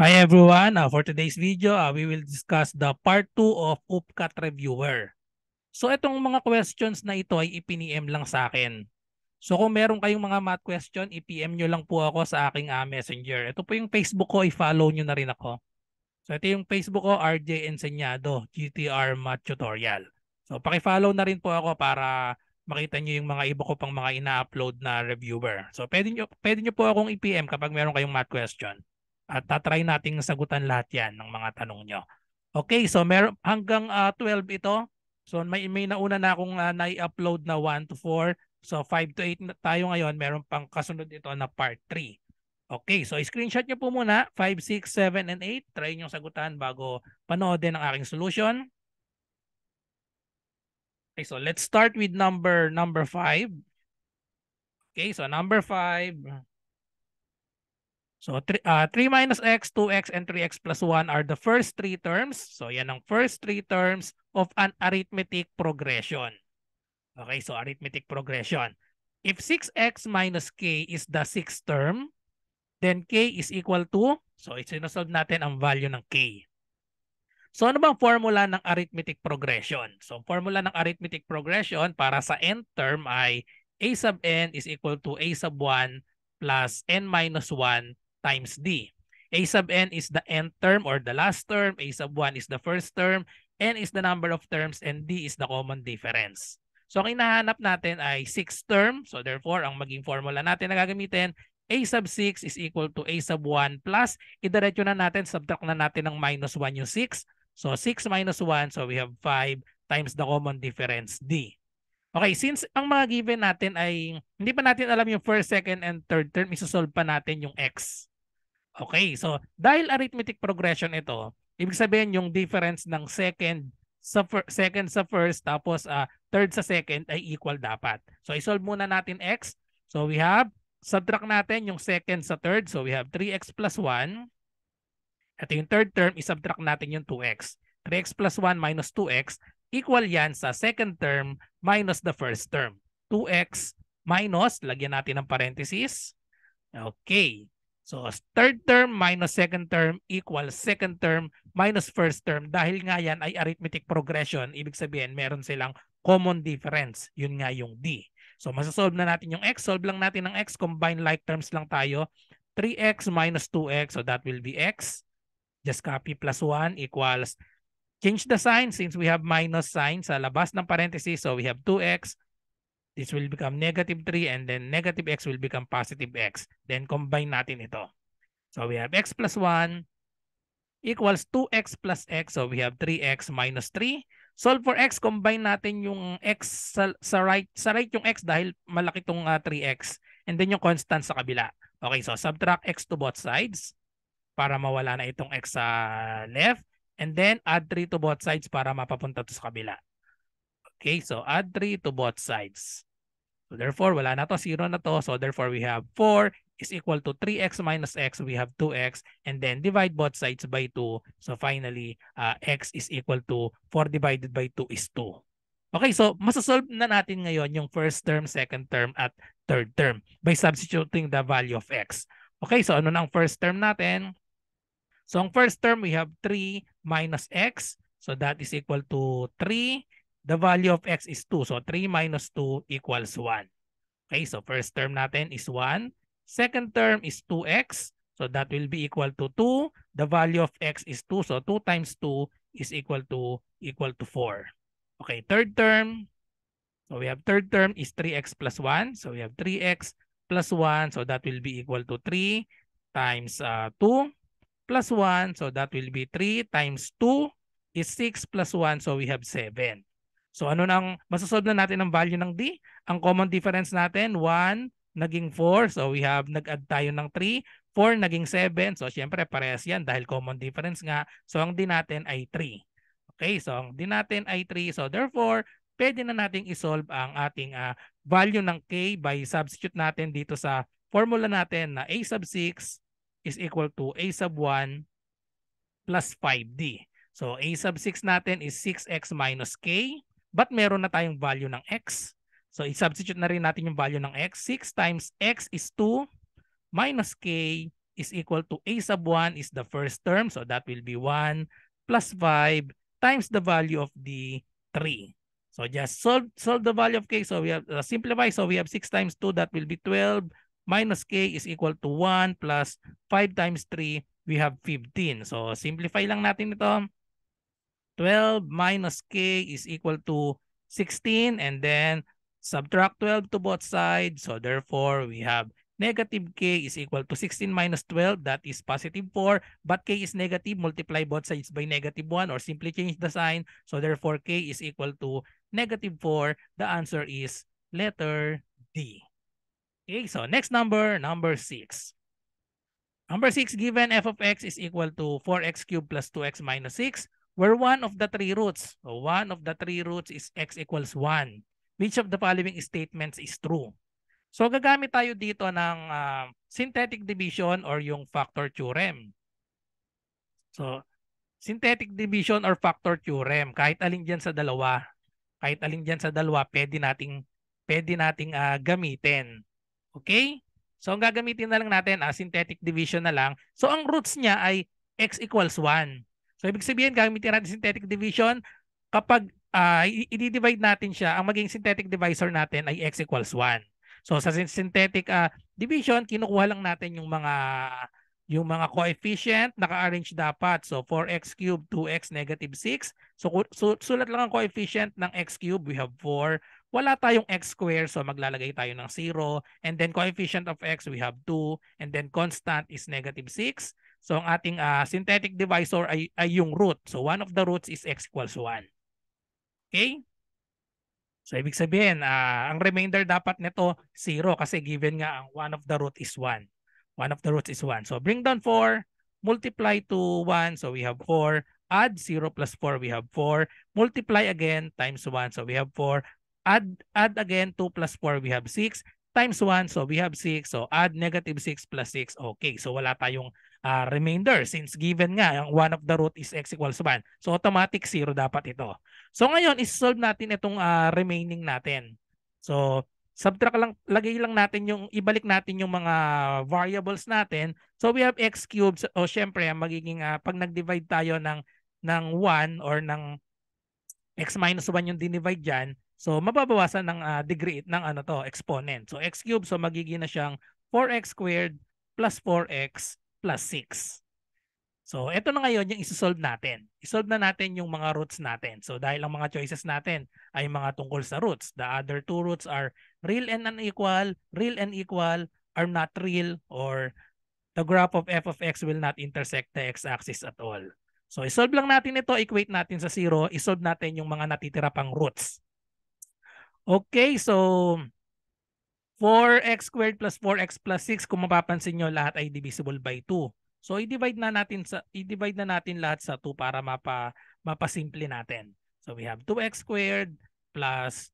Hi everyone, for today's video, we will discuss the part 2 of UPCAT Reviewer. So itong mga questions na ito ay ipini-M lang sa akin. So kung meron kayong mga math question, i-PM nyo lang po ako sa aking messenger. Ito po yung Facebook ko, i-follow nyo na rin ako. So ito yung Facebook ko, RJ Enseñado, GTR Math Tutorial. So paki-follow na rin po ako para makita nyo yung mga iba ko pang mga ina-upload na reviewer. So pwede nyo po akong i-PM kapag meron kayong math question. At tatry nating sagutan lahat yan ng mga tanong nyo. Okay, so meron hanggang 12 ito. So may nauna na akong nai-upload na 1 to 4. So 5 to 8 na tayo ngayon. Meron pang kasunod ito na part 3. Okay, so screenshot nyo po muna 5, 6, 7, and 8. Try nyo sagutan bago panoodin ang aking solution. Okay, so let's start with number 5. Okay, so number 5. So 3 minus x, 2x, and 3x plus 1 are the first three terms. So yan ang first three terms of an arithmetic progression. Okay, so arithmetic progression. If 6x minus k is the sixth term, then k is equal to, so sinosolve natin ang value ng k. So ano bang formula ng arithmetic progression? So formula ng arithmetic progression para sa nth term ay a sub n is equal to a sub 1 plus n minus 1 times d. A sub n is the nth term or the last term, a sub 1 is the first term, n is the number of terms, and d is the common difference. So ang hinahanap natin ay sixth term. So therefore, ang maging formula natin na gagamitin, a sub 6 is equal to a sub 1 plus, idiretso na natin, subtract na natin ng minus 1 yung 6. So 6 minus 1, so we have 5 times the common difference, d. Okay, since ang mga given natin ay hindi pa natin alam yung first, second, and third term, isosolve pa natin yung x. Okay, so dahil arithmetic progression ito, ibig sabihin yung difference ng second sa first tapos third sa second ay equal dapat. So isolve muna natin x. So we have, subtract natin yung second sa third. So we have 3x plus 1. Ito yung third term, isubtract natin yung 2x. 3x plus 1 minus 2x equal yan sa second term minus the first term. 2x minus, lagyan natin ng parenthesis. Okay. So third term minus second term equals second term minus first term. Dahil nga yan ay arithmetic progression, ibig sabihin meron silang common difference. Yun nga yung d. So masasolve na natin yung x. Solve lang natin ng x. Combine like terms lang tayo. 3x minus 2x. So that will be x. Just copy plus 1 equals, change the sign since we have minus sign sa labas ng parenthesis. So we have 2x. This will become negative 3 and then negative x will become positive x. Then combine natin ito. So we have x plus 1 equals 2x plus x. So we have 3x minus 3. Solve for x, combine natin yung x sa right yung x dahil malaki tong 3x. And then yung constant sa kabila. Okay, so subtract x to both sides para mawala na itong x sa left. And then add 3 to both sides para mapapunta to sa kabila. Okay, so add 3 to both sides. So therefore, wala na to, 0 na to. So therefore, we have 4 is equal to 3x minus x. We have 2x. And then divide both sides by 2. So finally, x is equal to 4 divided by 2 is 2. Okay, so masasolve na natin ngayon yung first term, second term, at third term by substituting the value of x. Okay, so ano na ang first term natin? So ang first term, we have 3 minus x. So that is equal to 3. The value of x is 2. So 3 minus 2 equals 1. Okay, so first term natin is 1. Second term is 2x. So that will be equal to 2. The value of x is 2. So 2 times 2 is equal to 4. Okay, third term. So we have third term is 3x plus 1. So we have 3x plus 1. So that will be equal to 3 times 2. Plus 1, so that will be 3 times 2 is 6 plus 1, so we have 7. So ano nang masasolve na natin ang value ng d? Ang common difference natin, 1 naging 4, so we have nag-add tayo ng 3, 4 naging 7, so syempre parehas yan dahil common difference nga, so ang d natin ay 3. Okay, so ang d natin ay 3, so therefore, pwede na nating isolve ang ating value ng k by substitute natin dito sa formula natin na a sub 6 is equal to a sub 1 plus 5d. So a sub 6 natin is 6x minus k. But meron na tayong value ng x. So i-substitute na rin natin yung value ng x. 6 times x is 2 minus k is equal to a sub 1 is the first term. So that will be 1 plus 5 times the value of the 3. So just solve the value of k. So we have simplify. So we have 6 times 2, that will be 12, minus k is equal to 1 plus 5 times 3, we have 15. So simplify lang natin ito. 12 minus k is equal to 16, and then subtract 12 to both sides. So therefore, we have negative k is equal to 16 minus 12, that is positive 4, but k is negative, multiply both sides by negative 1 or simply change the sign. So therefore, k is equal to negative 4. The answer is letter D. Okay, so next number 6. Number 6, given f of x is equal to 4x cubed plus 2x minus 6, where one of the three roots, so one of the three roots is x equals 1. Which of the following statements is true? So gagamit tayo dito ng synthetic division or yung factor theorem. So synthetic division or factor theorem, kahit alin dyan sa dalawa, pwede nating gamitin. Okay? So ang gagamitin na lang natin, synthetic division na lang. So ang roots niya ay x equals 1. So ibig sabihin, gamitin natin synthetic division kapag i-divide natin siya, ang maging synthetic divisor natin ay x equals 1. So sa synthetic division, kinukuha lang natin yung mga coefficient, naka-arrange dapat. So 4x cubed, 2x, negative 6. So sulat lang ang coefficient ng x cubed, we have 4. Wala tayong x square, so maglalagay tayo ng 0. And then coefficient of x, we have 2. And then constant is negative 6. So ang ating synthetic divisor ay yung root. So one of the roots is x equals 1. Okay? So ibig sabihin, ang remainder dapat nito 0 kasi given nga ang one of the root is 1. One of the roots is 1. So bring down 4, multiply to 1, so we have 4. Add 0 plus 4, we have 4. Multiply again times 1, so we have 4. Add again 2 plus 4, we have 6. Times 1, so we have 6. So add negative 6 plus 6. Okay, so wala tayong remainder since given nga ang one of the root is x equals 1. So automatic 0 dapat ito. So ngayon, is-solve natin itong remaining natin. So subtract lang, ibalik natin yung mga variables natin. So we have x cubed. O syempre, magiging pag nag-divide tayo ng 1 or ng x minus 1 yung dinivide dyan, so mababawasan ng degree ng exponent. So x cubed, so magiging na siyang 4x squared plus 4x plus 6. So, ito na ngayon yung isi-solve natin. I-solve na natin yung mga roots natin. So, dahil ang mga choices natin ay mga tungkol sa roots. The other two roots are real and unequal, are not real, or the graph of f of x will not intersect the x-axis at all. So, i-solve lang natin ito, equate natin sa 0, i-solve natin yung mga natitira pang roots. Okay, so 4x squared plus 4x plus 6, kung mapapansin nyo, lahat ay divisible by 2. So i-divide na natin lahat sa 2 para mapasimple natin. So we have 2x squared plus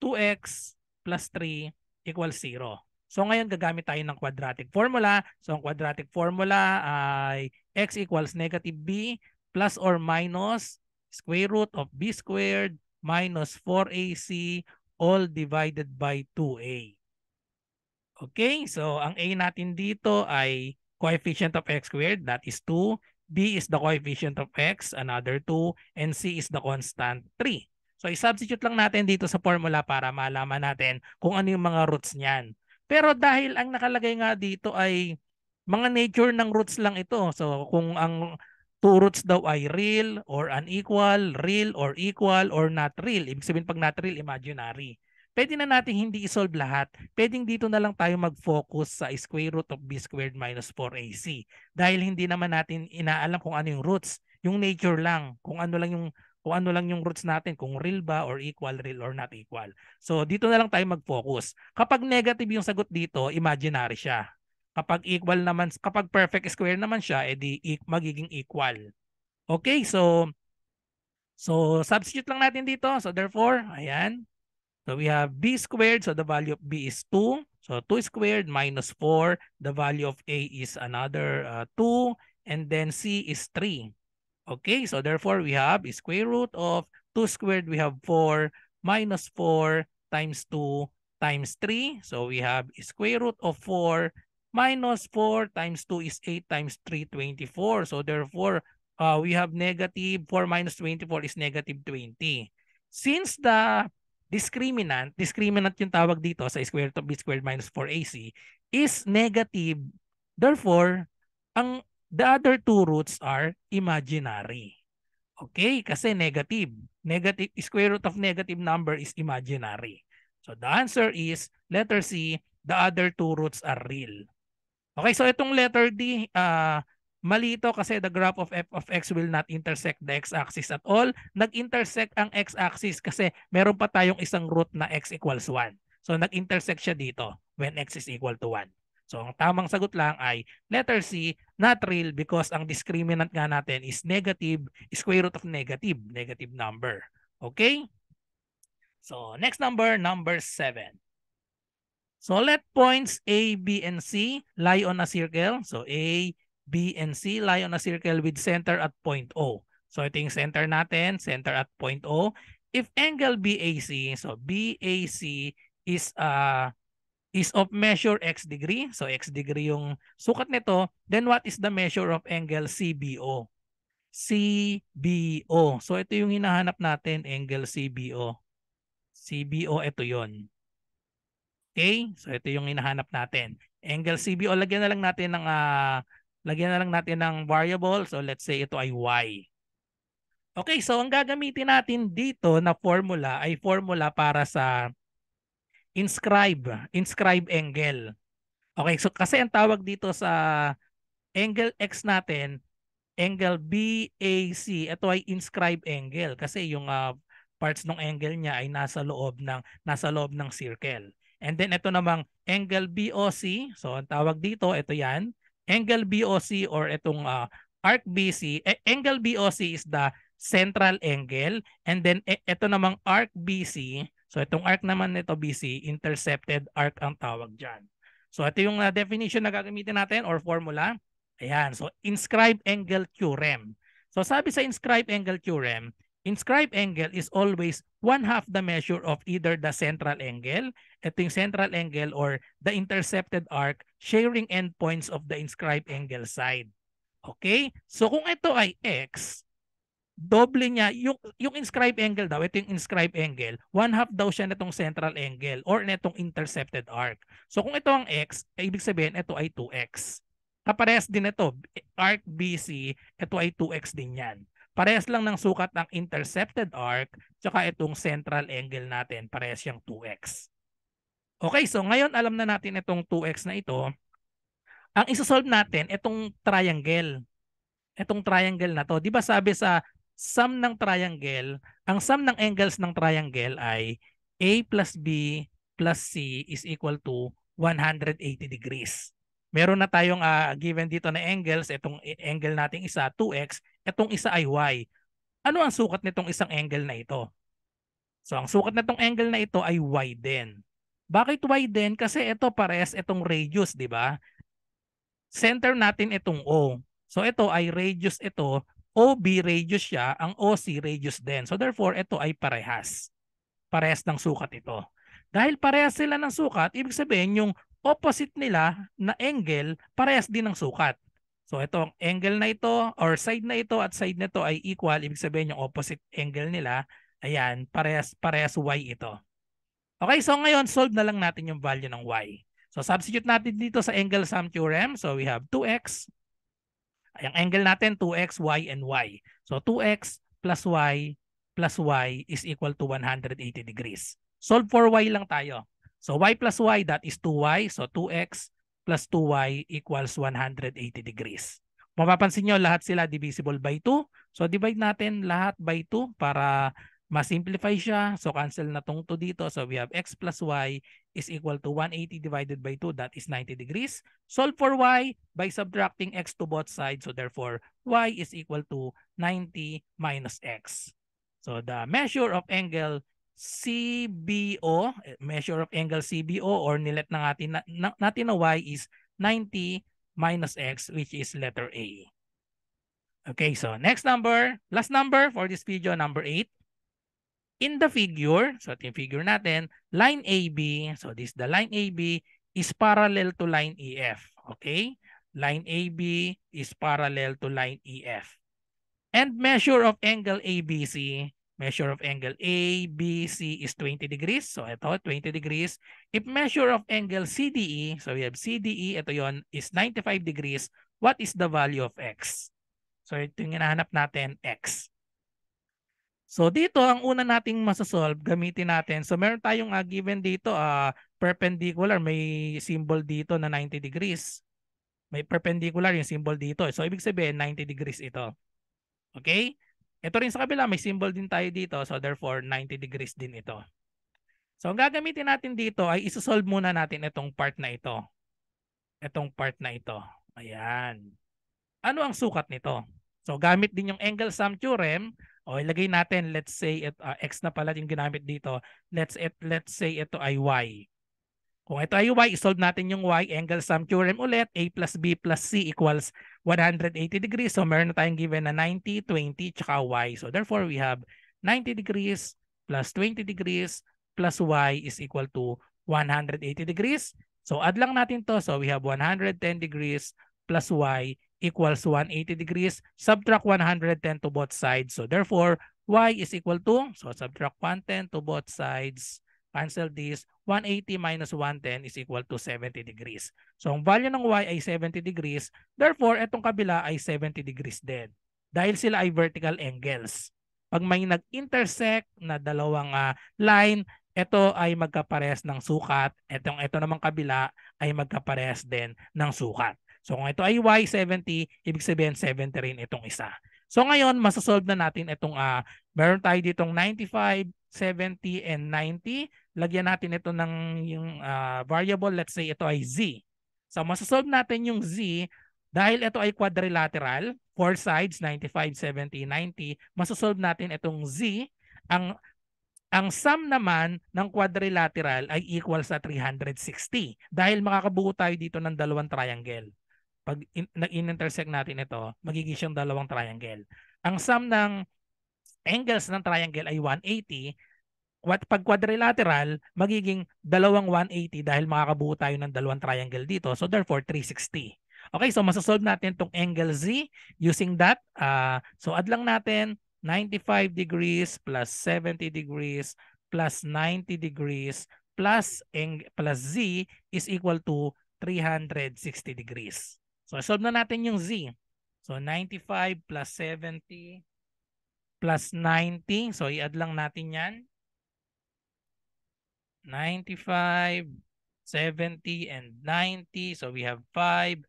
2x plus 3 equals 0. So ngayon gagamit tayo ng quadratic formula. So ang quadratic formula ay x equals negative b plus or minus square root of b squared minus 4ac all divided by 2a. Okay, so ang a natin dito ay coefficient of x squared, that is 2. B is the coefficient of x, another 2. And C is the constant, 3. So, i-substitute lang natin dito sa formula para malaman natin kung ano yung mga roots niyan. Pero dahil ang nakalagay nga dito ay mga nature ng roots lang ito. So, kung ang two roots daw ay real or unequal, real or equal, or not real. Ibig sabihin pag not real, imaginary. Pwede na natin hindi i-solve lahat. Pwedeng dito na lang tayo mag-focus sa square root of b squared minus 4ac. Dahil hindi naman natin inaalam kung ano yung roots. Yung nature lang. Kung ano lang yung roots natin. Kung real ba or equal, real or not equal. So dito na lang tayo mag-focus. Kapag negative yung sagot dito, imaginary siya. Kapag equal naman, kapag perfect square naman siya, edi magiging equal. Okay, so substitute lang natin dito. So therefore, ayan. So we have b squared, so the value of b is 2. So 2 squared minus 4, the value of a is another 2, and then c is 3. Okay, so therefore we have square root of 2 squared, we have 4, minus 4 times 2 times 3. So we have square root of 4 minus 4 times 2 is 8 times 3, 24. So therefore, we have negative 4 minus 24 is negative 20. Since the discriminant yung tawag dito sa square root of b squared minus 4ac is negative, therefore, the other two roots are imaginary. Okay, kasi negative. Negative square root of negative number is imaginary. So the answer is letter C, the other two roots are real. Okay, so itong letter D, mali ito kasi the graph of f of x will not intersect the x-axis at all. Nag-intersect ang x-axis kasi meron pa tayong isang root na x equals 1. So nag-intersect siya dito when x is equal to 1. So ang tamang sagot lang ay letter C, not real because ang discriminant nga natin is negative, square root of negative number. Okay? So next number 7. So let points A, B, and C lie on a circle. So A, B, and C lie on a circle with center at point O. So ito yung center natin, center at point O. If angle BAC, so BAC is of measure x degree. So x degree yung sukat nito. Then what is the measure of angle CBO? CBO. So ito yung hinahanap natin, angle CBO. CBO, ito yon. Okay? So ito yung hinahanap natin. Angle CBO, lagyan na lang natin ng variable. So let's say ito ay y. Okay, so ang gagamitin natin dito na formula ay formula para sa inscribe angle. Okay, so kasi ang tawag dito sa angle x natin, angle BAC, ito ay inscribe angle kasi yung parts ng angle niya ay nasa loob ng circle. And then ito namang angle BOC, so ang tawag dito, ito yan, angle BOC or itong arc BC, angle BOC is the central angle, and then ito namang arc BC, so itong arc naman nito BC, intercepted arc ang tawag dyan. So ito yung definition na gagamitin natin or formula. Ayan, so inscribe angle theorem. So sabi sa inscribe angle theorem, inscribe angle is always 1/2 the measure of either the central angle, ito yung central angle, or the intercepted arc sharing endpoints of the inscribed angle side. Okay? So kung ito ay x, doble niya, yung inscribed angle daw, ito yung inscribed angle, 1/2 daw siya nitong central angle or nitong intercepted arc. So kung ito ang x, ibig sabihin ito ay 2x. Kaparehas din ito, arc BC, ito ay 2x din yan. Parehas lang ng sukat ng intercepted arc tsaka itong central angle natin, parehas yung 2x. Okay, so ngayon alam na natin itong 2x na ito. Ang isa-solve natin, itong triangle. Itong triangle na to, di ba sabi sa sum ng triangle, ang sum ng angles ng triangle ay A plus B plus C is equal to 180 degrees. Meron na tayong given dito na angles. Itong angle nating isa, 2x. Itong isa ay y. Ano ang sukat nitong isang angle na ito? So ang sukat nitong angle na ito ay y din. Bakit y din? Kasi ito parehas itong radius, di ba? Center natin itong O. So ito ay radius ito. OB radius siya, ang OC radius din. So therefore, ito ay parehas. Parehas ng sukat ito. Dahil parehas sila ng sukat, ibig sabihin yung opposite nila na angle, parehas din ng sukat. So itong angle na ito or side na ito at side na ito ay equal. Ibig sabihin yung opposite angle nila, ayan, parehas y ito. Okay, so ngayon solve na lang natin yung value ng y. So substitute natin dito sa angle sum theorem. So we have 2x. Ang angle natin 2x, y, and y. So 2x plus y is equal to 180 degrees. Solve for y lang tayo. So y plus y, that is 2y. So 2x plus 2y equals 180 degrees. Mapapansin nyo, lahat sila divisible by 2. So divide natin lahat by 2 para ma-simplify siya. So cancel na tong 2 dito. So we have x plus y is equal to 180 divided by 2. That is 90 degrees. Solve for y by subtracting x to both sides. So therefore, y is equal to 90 minus x. So the measure of angle CBO, or nilet na natin na y is 90 minus x, which is letter A. Okay, so next number, last number for this video, number 8. In the figure, so ito yung figure natin, line AB, so this the line AB is parallel to line EF. Okay? Line AB is parallel to line EF. And measure of angle ABC, measure of angle ABC is 20 degrees. So ito, 20 degrees. If measure of angle CDE, so we have CDE, ito yon is 95 degrees. What is the value of X? So ito yung hinahanap natin, X. So dito, ang una nating masasolve, gamitin natin. So meron tayong given dito, perpendicular, may symbol dito na 90 degrees. May perpendicular yung symbol dito. So ibig sabihin, 90 degrees ito. Okay? Ito rin sa kabila, may symbol din tayo dito. So therefore, 90 degrees din ito. So ang gagamitin natin dito ay isosolve muna natin itong part na ito. Itong part na ito. Ayan. Ano ang sukat nito? So gamit din yung angle sum theorem. O ilagay natin, let's say, X na pala yung ginamit dito. Let's say ito ay Y. Kung ito ay Y, isolve natin yung Y, angle sum theorem ulit, A plus B plus C equals 180 degrees. So meron na tayong given na 90, 20, tsaka Y. So therefore, we have 90 degrees plus 20 degrees plus Y is equal to 180 degrees. So add lang natin to. So we have 110 degrees plus Y equals 180 degrees. Subtract 110 to both sides. So therefore, Y is equal to, so subtract 110 to both sides. Cancel this. 180 minus 110 is equal to 70 degrees. So ang value ng Y ay 70 degrees. Therefore, itong kabila ay 70 degrees din. Dahil sila ay vertical angles. Pag may nag-intersect na dalawang line, ito ay magkaparehas ng sukat. Ito namang kabila ay magkaparehas din ng sukat. So kung ito ay Y, 70, ibig sabihin 70 rin itong isa. So ngayon, masasolve na natin itong, meron tayo ditong 95, 70, and 90. Lagyan natin ito ng yung variable, let's say ito ay Z. So masasolve natin yung Z, dahil ito ay quadrilateral, 4 sides, 95, 70, 90, masasolve natin itong Z. Ang sum naman ng quadrilateral ay equal sa 360 dahil makakabuo tayo dito ng dalawang triangle. Pag in-intersect natin ito, magiging siyang dalawang triangle. Ang sum ng angles ng triangle ay 180. Pag quadrilateral, magiging dalawang 180 dahil makakabuo tayo ng dalawang triangle dito. So therefore, 360. Okay, so masasolve natin itong angle Z using that. So add lang natin 95 degrees plus 70 degrees plus 90 degrees plus Z is equal to 360 degrees. So solve na natin yung Z. So 95 plus 70 plus 90. So i-add lang natin yan. 95, 70, and 90. So we have 5.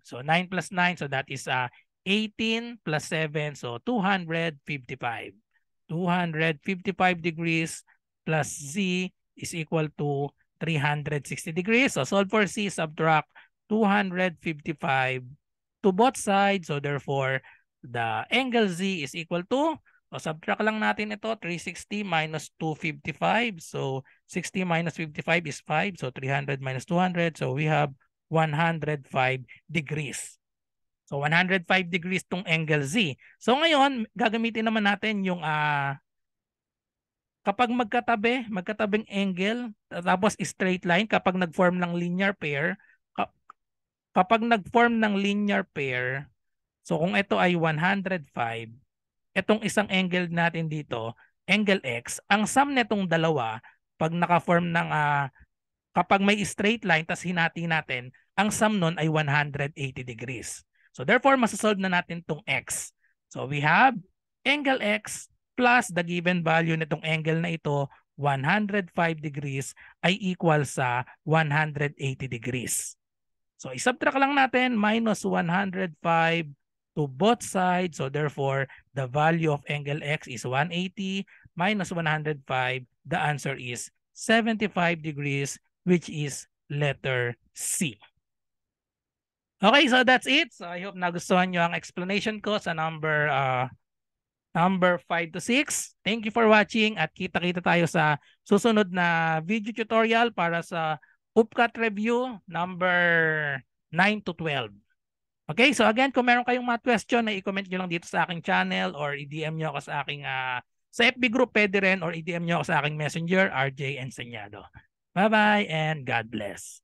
So 9 plus 9. So that is 18 plus 7. So 255. 255 degrees plus Z is equal to 360 degrees. So solve for C, subtract 255 to both sides. So therefore, the angle Z is equal to, so subtract lang natin ito, 360 minus 255. So 60 minus 55 is 5. So 300 minus 200. So we have 105 degrees. So 105 degrees tong angle Z. So ngayon, gagamitin naman natin yung kapag magkatabing angle, tapos straight line, kapag nag-form ng linear pair, so kung ito ay 105, itong isang angle natin dito, angle X, ang sum netong dalawa, pag naka-form ng, kapag may straight line, tas hinati natin, ang sum nun ay 180 degrees. So therefore, masasolve na natin itong X. So we have angle X plus the given value nitong angle na ito, 105 degrees, ay equal sa 180 degrees. So isubtract lang natin minus 105 to both sides. So therefore, the value of angle X is 180 minus 105. The answer is 75 degrees, which is letter C. Okay, so that's it. So I hope nagustuhan nyo ang explanation ko sa number 5 to 6. Thank you for watching at kita-kita tayo sa susunod na video tutorial para sa UPCAT review number 9 to 12. Okay, so again, kung meron kayong math question, na i-comment nyo lang dito sa aking channel or i-DM nyo ako sa aking sa FB group, pwede rin, or i-DM nyo ako sa aking messenger, RJ Enseñado. Bye-bye and God bless.